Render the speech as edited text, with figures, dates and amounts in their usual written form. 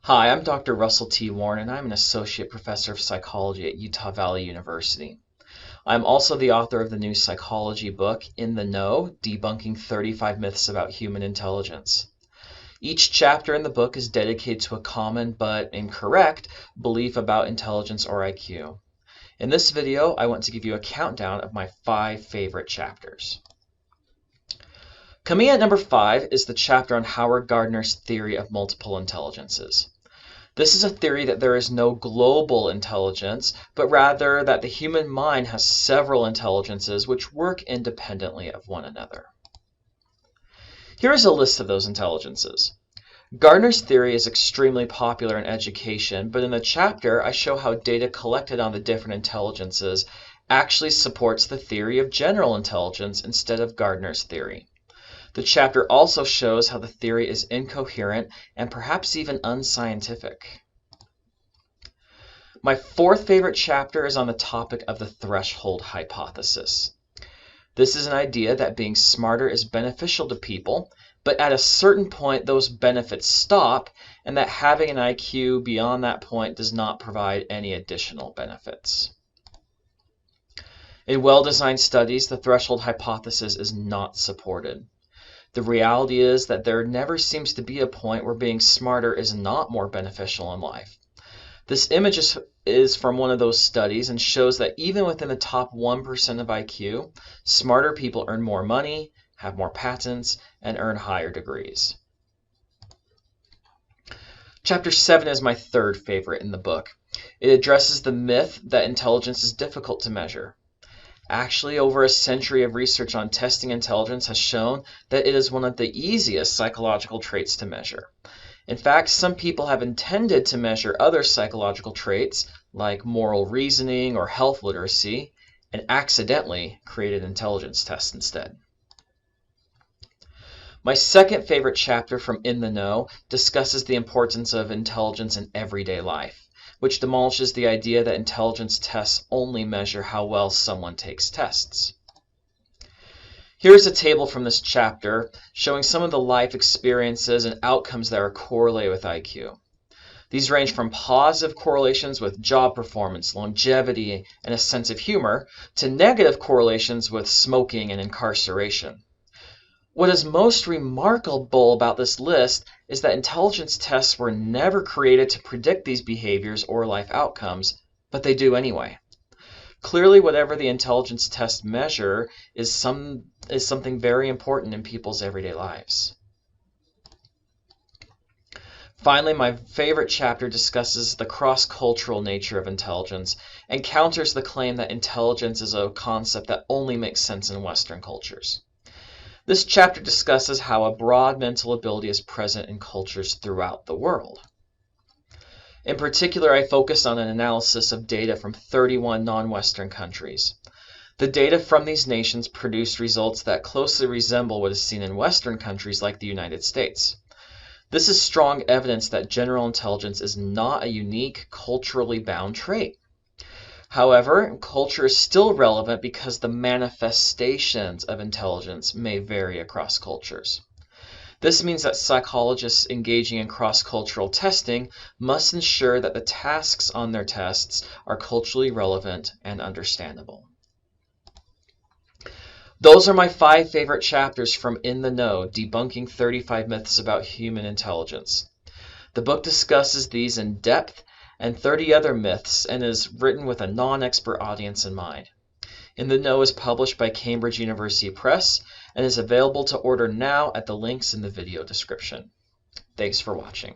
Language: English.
Hi, I'm Dr. Russell T. Warne, and I'm an Associate Professor of Psychology at Utah Valley University. I'm also the author of the new psychology book, In the Know, Debunking 35 Myths About Human Intelligence. Each chapter in the book is dedicated to a common but incorrect belief about intelligence or IQ. In this video, I want to give you a countdown of my 5 favorite chapters. Coming at number 5 is the chapter on Howard Gardner's theory of multiple intelligences. This is a theory that there is no global intelligence, but rather that the human mind has several intelligences which work independently of one another. Here is a list of those intelligences. Gardner's theory is extremely popular in education, but in the chapter I show how data collected on the different intelligences actually supports the theory of general intelligence instead of Gardner's theory. The chapter also shows how the theory is incoherent and perhaps even unscientific. My 4th favorite chapter is on the topic of the threshold hypothesis. This is an idea that being smarter is beneficial to people, but at a certain point those benefits stop, and that having an IQ beyond that point does not provide any additional benefits. In well-designed studies, the threshold hypothesis is not supported. The reality is that there never seems to be a point where being smarter is not more beneficial in life. This image is from one of those studies and shows that even within the top 1% of IQ, smarter people earn more money, have more patents, and earn higher degrees. Chapter 7 is my 3rd favorite in the book. It addresses the myth that intelligence is difficult to measure. Actually, over a century of research on testing intelligence has shown that it is one of the easiest psychological traits to measure. In fact, some people have intended to measure other psychological traits like moral reasoning or health literacy and accidentally created intelligence tests instead. My 2nd favorite chapter from In the Know discusses the importance of intelligence in everyday life, which demolishes the idea that intelligence tests only measure how well someone takes tests. Here's a table from this chapter showing some of the life experiences and outcomes that are correlated with IQ. These range from positive correlations with job performance, longevity, and a sense of humor, to negative correlations with smoking and incarceration. What is most remarkable about this list is that intelligence tests were never created to predict these behaviors or life outcomes, but they do anyway. Clearly, whatever the intelligence tests measure is something very important in people's everyday lives. Finally, my favorite chapter discusses the cross-cultural nature of intelligence and counters the claim that intelligence is a concept that only makes sense in Western cultures. This chapter discusses how a broad mental ability is present in cultures throughout the world. In particular, I focus on an analysis of data from 31 non-Western countries. The data from these nations produced results that closely resemble what is seen in Western countries like the United States. This is strong evidence that general intelligence is not a unique, culturally bound trait. However, culture is still relevant because the manifestations of intelligence may vary across cultures. This means that psychologists engaging in cross-cultural testing must ensure that the tasks on their tests are culturally relevant and understandable. Those are my 5 favorite chapters from In the Know, Debunking 35 Myths About Human Intelligence. The book discusses these in depth and 30 other myths and is written with a non-expert audience in mind. In the Know is published by Cambridge University Press and is available to order now at the links in the video description. Thanks for watching.